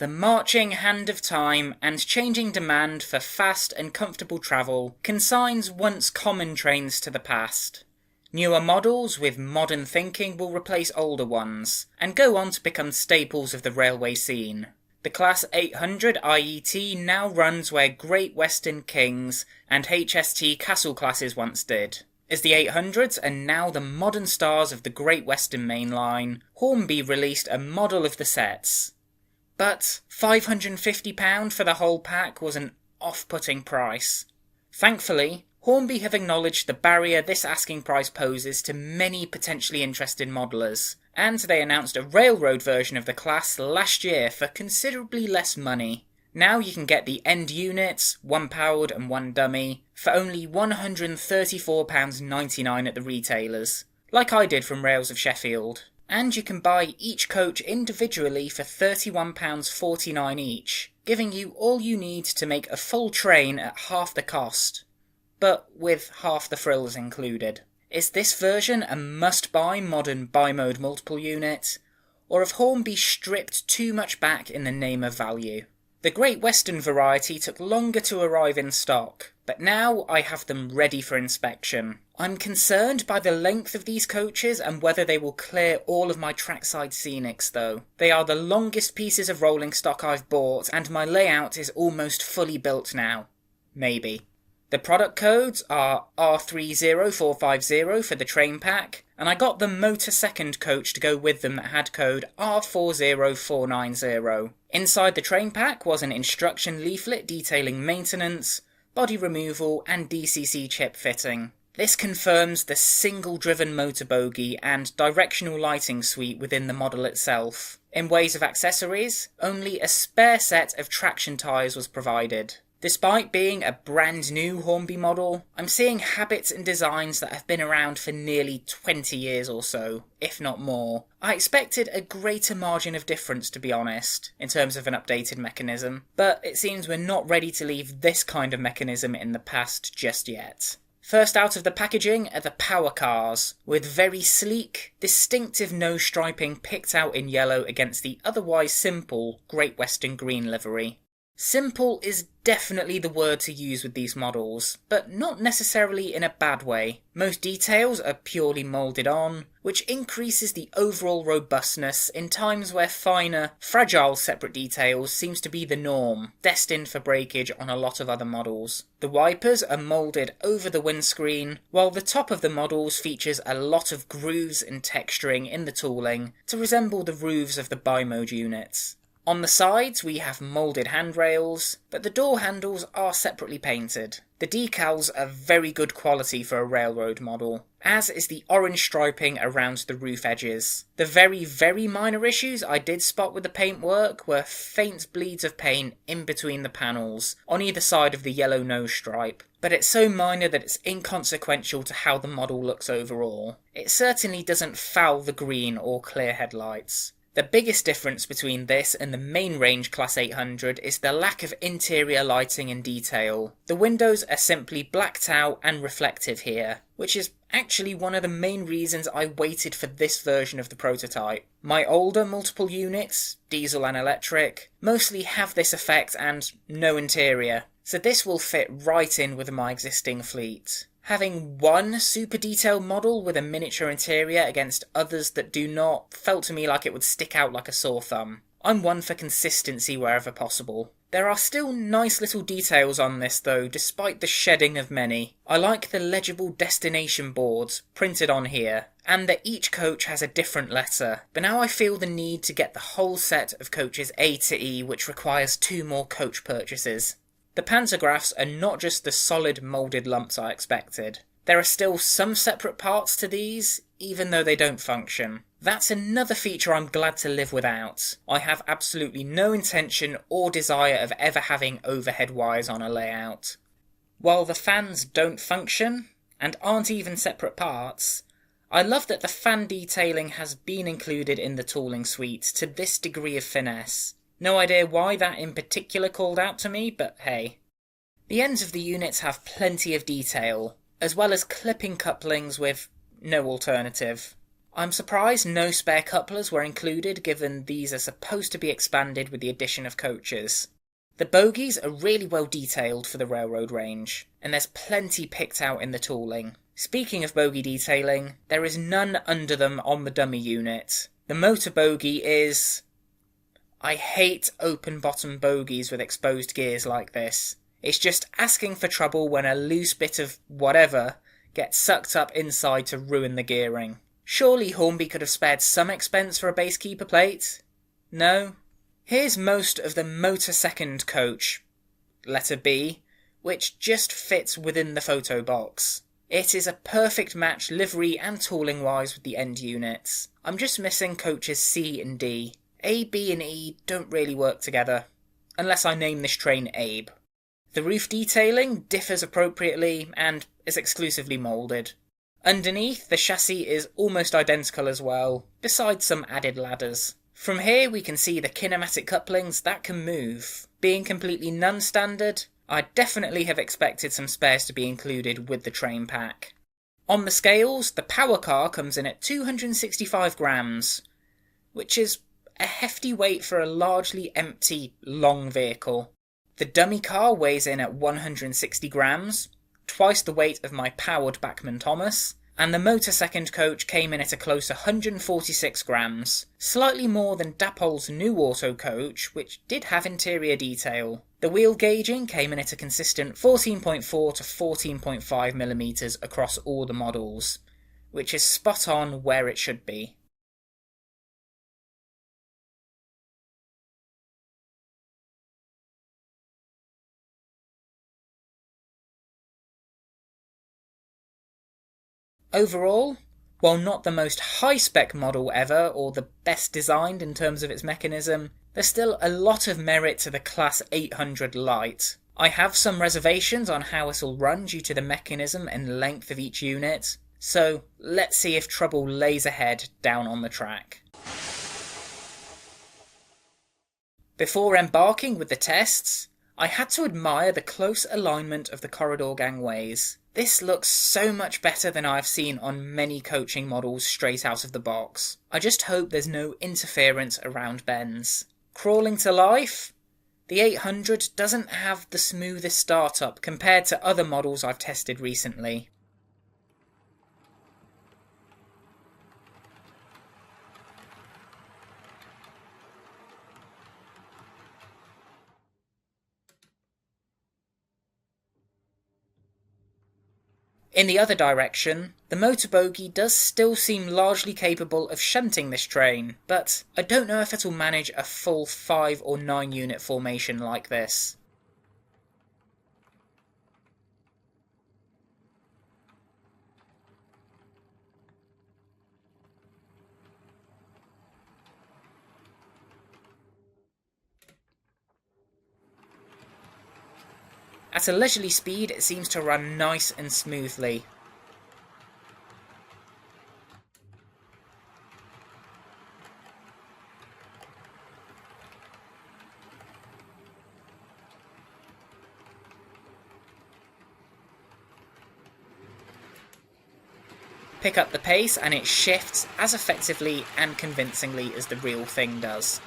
The marching hand of time and changing demand for fast and comfortable travel consigns once common trains to the past. Newer models with modern thinking will replace older ones, and go on to become staples of the railway scene. The Class 800 IET now runs where Great Western Kings and HST Castle classes once did. As the 800s are now the modern stars of the Great Western Main Line, Hornby released a model of the sets. But £550 for the whole pack was an off-putting price. Thankfully, Hornby have acknowledged the barrier this asking price poses to many potentially interested modellers, and they announced a railroad version of the class last year for considerably less money. Now you can get the end units, one powered and one dummy, for only £134.99 at the retailers, like I did from Rails of Sheffield. And you can buy each coach individually for £31.49 each, giving you all you need to make a full train at half the cost, but with half the frills included. Is this version a must-buy modern bi-mode multiple unit, or have Hornby stripped too much back in the name of value? The Great Western variety took longer to arrive in stock, but now I have them ready for inspection. I'm concerned by the length of these coaches and whether they will clear all of my trackside scenics though. They are the longest pieces of rolling stock I've bought, and my layout is almost fully built now. Maybe. The product codes are R30450 for the train pack, and I got the motor second coach to go with them that had code R40490. Inside the train pack was an instruction leaflet detailing maintenance, body removal and DCC chip fitting. This confirms the single-driven motor bogie and directional lighting suite within the model itself. In ways of accessories, only a spare set of traction tyres was provided. Despite being a brand new Hornby model, I'm seeing habits and designs that have been around for nearly 20 years or so, if not more. I expected a greater margin of difference, to be honest, in terms of an updated mechanism, but it seems we're not ready to leave this kind of mechanism in the past just yet. First out of the packaging are the power cars, with very sleek, distinctive nose striping picked out in yellow against the otherwise simple Great Western green livery. Simple is definitely the word to use with these models, but not necessarily in a bad way. Most details are purely moulded on, which increases the overall robustness in times where finer, fragile separate details seems to be the norm, destined for breakage on a lot of other models. The wipers are moulded over the windscreen, while the top of the models features a lot of grooves and texturing in the tooling to resemble the roofs of the bi-mode units. On the sides we have moulded handrails, but the door handles are separately painted. The decals are very good quality for a railroad model, as is the orange striping around the roof edges. The very minor issues I did spot with the paintwork were faint bleeds of paint in between the panels, on either side of the yellow nose stripe, but it's so minor that it's inconsequential to how the model looks overall. It certainly doesn't foul the green or clear headlights. The biggest difference between this and the main range Class 800 is the lack of interior lighting and detail. The windows are simply blacked out and reflective here, which is actually one of the main reasons I waited for this version of the prototype. My older multiple units, diesel and electric, mostly have this effect and no interior, so this will fit right in with my existing fleet. Having one super detailed model with a miniature interior against others that do not felt to me like it would stick out like a sore thumb. I'm one for consistency wherever possible. There are still nice little details on this though, despite the shedding of many. I like the legible destination boards printed on here, and that each coach has a different letter, but now I feel the need to get the whole set of coaches A to E, which requires 2 more coach purchases. The pantographs are not just the solid moulded lumps I expected. There are still some separate parts to these, even though they don't function. That's another feature I'm glad to live without. I have absolutely no intention or desire of ever having overhead wires on a layout. While the fans don't function, and aren't even separate parts, I love that the fan detailing has been included in the tooling suite to this degree of finesse. No idea why that in particular called out to me, but hey. The ends of the units have plenty of detail, as well as clipping couplings with no alternative. I'm surprised no spare couplers were included, given these are supposed to be expanded with the addition of coaches. The bogies are really well detailed for the railroad range, and there's plenty picked out in the tooling. Speaking of bogie detailing, there is none under them on the dummy unit. The motor bogie is... I hate open bottom bogies with exposed gears like this. It's just asking for trouble when a loose bit of whatever gets sucked up inside to ruin the gearing. Surely Hornby could have spared some expense for a base keeper plate? No? Here's most of the motor second coach, letter B, which just fits within the photo box. It is a perfect match livery and tooling wise with the end units. I'm just missing coaches C and D. A, B and E don't really work together, unless I name this train Abe. The roof detailing differs appropriately and is exclusively moulded. Underneath, the chassis is almost identical as well, besides some added ladders. From here we can see the kinematic couplings that can move. Being completely non-standard, I'd definitely have expected some spares to be included with the train pack. On the scales, the power car comes in at 265 grams, which is a hefty weight for a largely empty, long vehicle. The dummy car weighs in at 160 grams, twice the weight of my powered Bachmann Thomas, and the motor second coach came in at a close 146 grams, slightly more than Dapol's new auto coach, which did have interior detail. The wheel gauging came in at a consistent 14.4 to 14.5mm across all the models, which is spot on where it should be. Overall, while not the most high-spec model ever, or the best designed in terms of its mechanism, there's still a lot of merit to the Class 800 Lite. I have some reservations on how it'll run due to the mechanism and length of each unit, so let's see if trouble lays ahead down on the track. Before embarking with the tests, I had to admire the close alignment of the corridor gangways. This looks so much better than I've seen on many coaching models straight out of the box. I just hope there's no interference around bends. Crawling to life? The 800 doesn't have the smoothest startup compared to other models I've tested recently. In the other direction, the motor bogie does still seem largely capable of shunting this train, but I don't know if it'll manage a full 5 or 9 unit formation like this. At a leisurely speed, it seems to run nice and smoothly. Pick up the pace and it shifts as effectively and convincingly as the real thing does.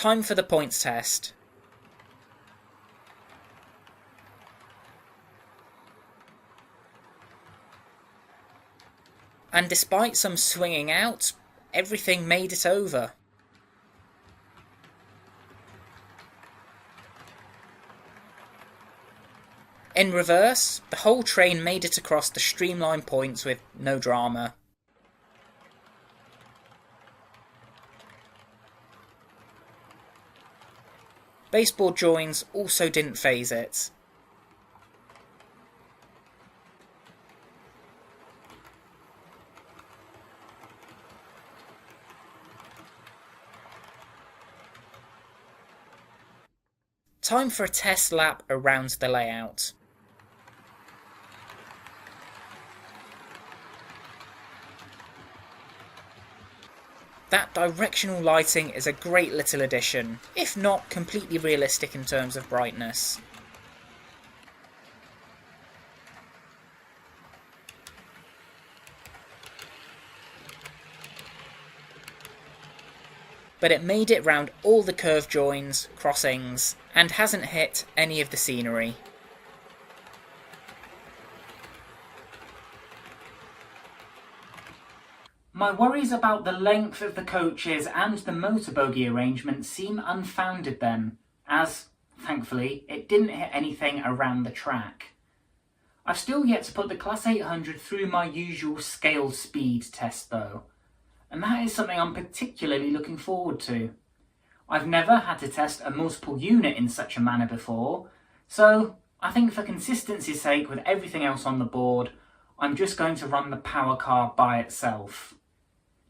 Time for the points test. And despite some swinging out, everything made it over. In reverse, the whole train made it across the streamline points with no drama. Baseboard joins also didn't faze it. Time for a test lap around the layout. That directional lighting is a great little addition, if not completely realistic in terms of brightness. but it made it round all the curved joins, crossings, and hasn't hit any of the scenery. My worries about the length of the coaches and the motor bogie arrangement seem unfounded then, as, thankfully, it didn't hit anything around the track. I've still yet to put the Class 800 through my usual scale speed test though, and that is something I'm particularly looking forward to. I've never had to test a multiple unit in such a manner before, so I think for consistency's sake with everything else on the board, I'm just going to run the power car by itself.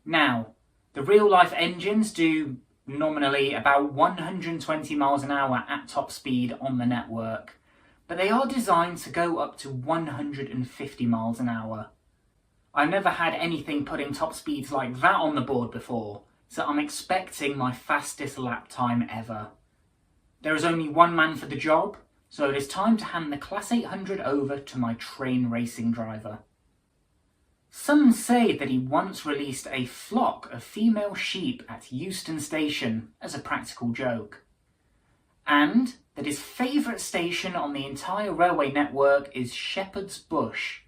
Now, the real-life engines do nominally about 120 miles an hour at top speed on the network, but they are designed to go up to 150 miles an hour. I've never had anything putting top speeds like that on the board before, so I'm expecting my fastest lap time ever. There is only one man for the job, so it is time to hand the Class 800 over to my train racing driver. Some say that he once released a flock of female sheep at Euston Station as a practical joke, and that his favourite station on the entire railway network is Shepherd's Bush,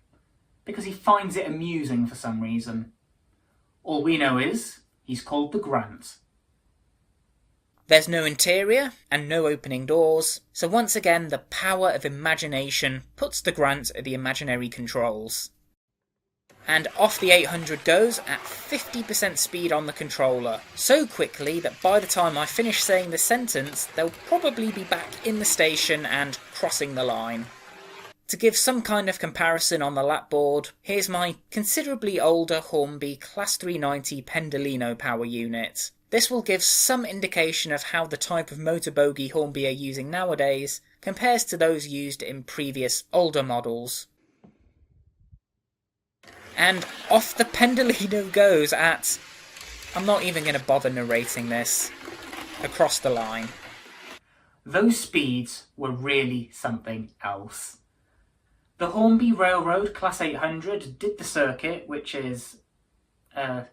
because he finds it amusing for some reason. All we know is, he's called the Grant. There's no interior and no opening doors, so once again the power of imagination puts the Grant at the imaginary controls. And off the 800 goes at 50% speed on the controller, so quickly that by the time I finish saying the sentence, they'll probably be back in the station and crossing the line. To give some kind of comparison on the lapboard, here's my considerably older Hornby Class 390 Pendolino power unit. This will give some indication of how the type of motor bogie Hornby are using nowadays compares to those used in previous older models. And off the Pendolino goes at, I'm not even going to bother narrating this, across the line. Those speeds were really something else. The Hornby Railroad Class 800 did the circuit, which is a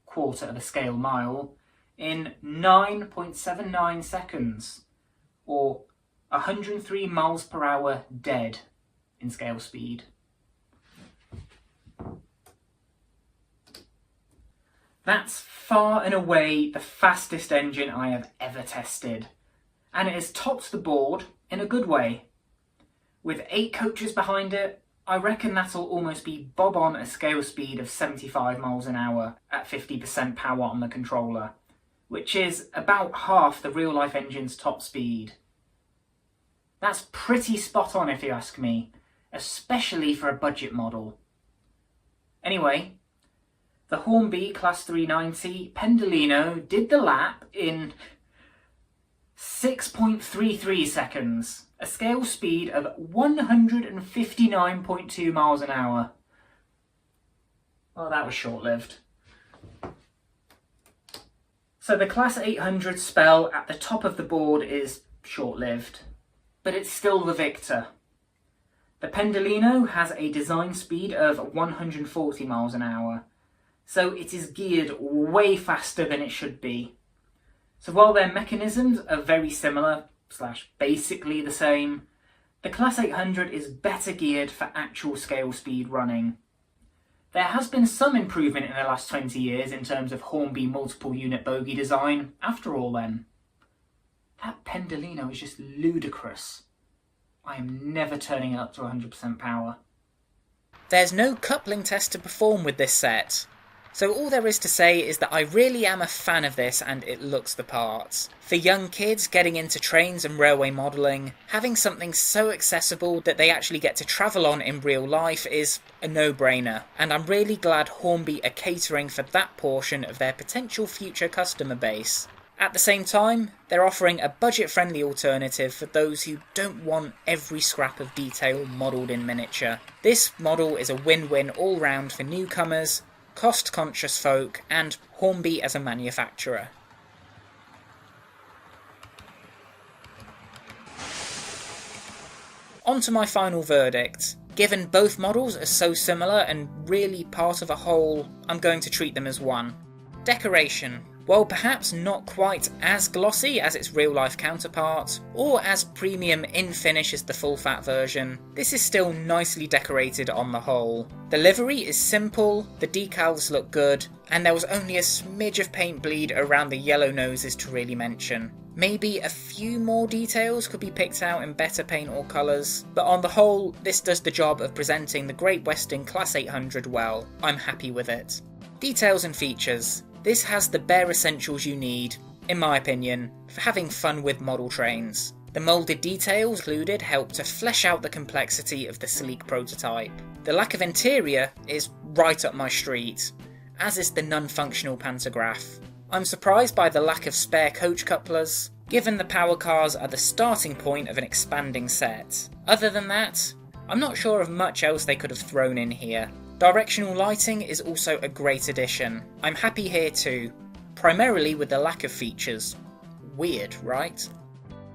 quarter of a scale mile, in 9.79 seconds, or 103 miles per hour dead in scale speed. That's far and away the fastest engine I have ever tested, and it has topped the board in a good way. With 8 coaches behind it, I reckon that'll almost be bob on a scale speed of 75 miles an hour at 50% power on the controller, which is about half the real-life engine's top speed. That's pretty spot on if you ask me, especially for a budget model. Anyway, the Hornby Class 390 Pendolino did the lap in 6.33 seconds, a scale speed of 159.2 miles an hour. Well, that was short-lived. So the Class 800 spell at the top of the board is short-lived, but it's still the victor. The Pendolino has a design speed of 140 miles an hour, so it is geared way faster than it should be. So while their mechanisms are very similar, / basically the same, the Class 800 is better geared for actual scale speed running. There has been some improvement in the last 20 years in terms of Hornby multiple unit bogie design, after all then. That Pendolino is just ludicrous. I am never turning it up to 100% power. There's no coupling test to perform with this set, so all there is to say is that I really am a fan of this and it looks the part. For young kids getting into trains and railway modelling, having something so accessible that they actually get to travel on in real life is a no-brainer, and I'm really glad Hornby are catering for that portion of their potential future customer base. At the same time, they're offering a budget-friendly alternative for those who don't want every scrap of detail modelled in miniature. This model is a win-win all round for newcomers, cost-conscious folk, and Hornby as a manufacturer. On to my final verdict. Given both models are so similar and really part of a whole, I'm going to treat them as one. Decoration. While perhaps not quite as glossy as its real life counterpart, or as premium in finish as the full fat version, this is still nicely decorated on the whole. The livery is simple, the decals look good, and there was only a smidge of paint bleed around the yellow noses to really mention. Maybe a few more details could be picked out in better paint or colours, but on the whole, this does the job of presenting the Great Western Class 800 well. I'm happy with it. Details and features. This has the bare essentials you need, in my opinion, for having fun with model trains. The moulded details included help to flesh out the complexity of the sleek prototype. The lack of interior is right up my street, as is the non-functional pantograph. I'm surprised by the lack of spare coach couplers, given the power cars are the starting point of an expanding set. Other than that, I'm not sure of much else they could have thrown in here. Directional lighting is also a great addition. I'm happy here too, primarily with the lack of features. Weird, right?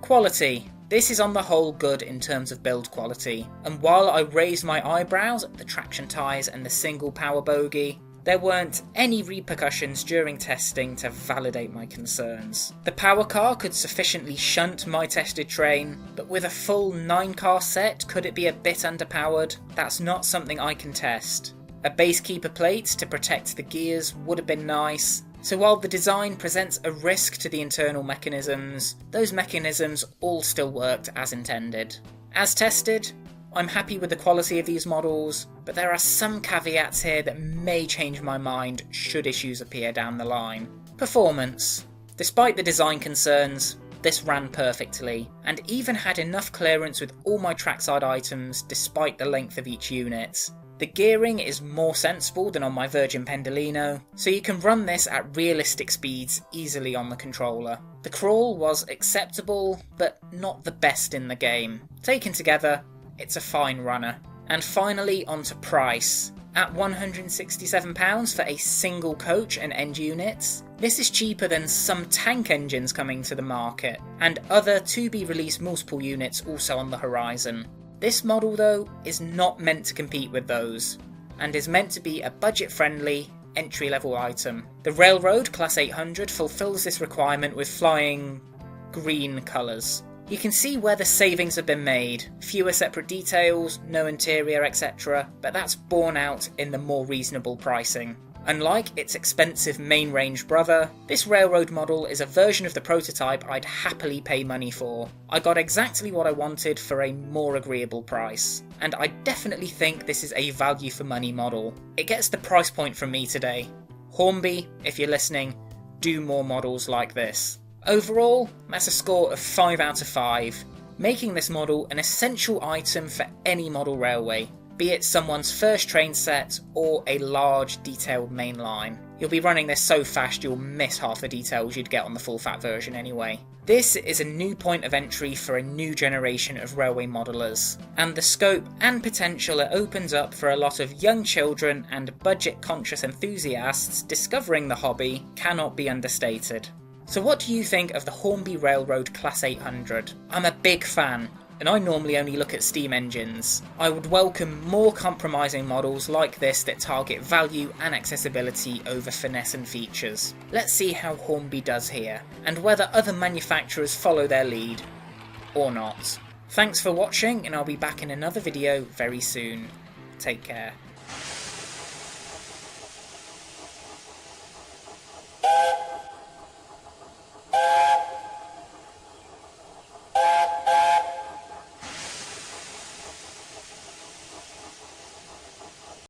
Quality. This is on the whole good in terms of build quality, and while I raised my eyebrows at the traction tyres and the single power bogie, there weren't any repercussions during testing to validate my concerns. The power car could sufficiently shunt my tested train, but with a full 9-car set, could it be a bit underpowered? That's not something I can test. A base keeper plate to protect the gears would have been nice, so while the design presents a risk to the internal mechanisms, those mechanisms all still worked as intended. As tested, I'm happy with the quality of these models, but there are some caveats here that may change my mind should issues appear down the line. Performance. Despite the design concerns, this ran perfectly, and even had enough clearance with all my trackside items despite the length of each unit. The gearing is more sensible than on my Virgin Pendolino, so you can run this at realistic speeds easily on the controller. The crawl was acceptable, but not the best in the game. Taken together, it's a fine runner. And finally onto price. At £167 for a single coach and end units, this is cheaper than some tank engines coming to the market, and other to-be-released multiple units also on the horizon. This model though is not meant to compete with those, and is meant to be a budget-friendly, entry-level item. The Railroad Class 800 fulfills this requirement with flying green colours. You can see where the savings have been made, fewer separate details, no interior, etc., but that's borne out in the more reasonable pricing. Unlike its expensive main range brother, this Railroad model is a version of the prototype I'd happily pay money for. I got exactly what I wanted for a more agreeable price, and I definitely think this is a value for money model. It gets the price point from me today. Hornby, if you're listening, do more models like this. Overall, that's a score of 5 out of 5, making this model an essential item for any model railway, be it someone's first train set or a large detailed main line. You'll be running this so fast you'll miss half the details you'd get on the full fat version anyway. This is a new point of entry for a new generation of railway modelers, and the scope and potential it opens up for a lot of young children and budget conscious enthusiasts discovering the hobby cannot be understated. So what do you think of the Hornby Railroad Class 800? I'm a big fan, and I normally only look at steam engines. I would welcome more compromising models like this that target value and accessibility over finesse and features. Let's see how Hornby does here, and whether other manufacturers follow their lead, or not. Thanks for watching, and I'll be back in another video very soon. Take care.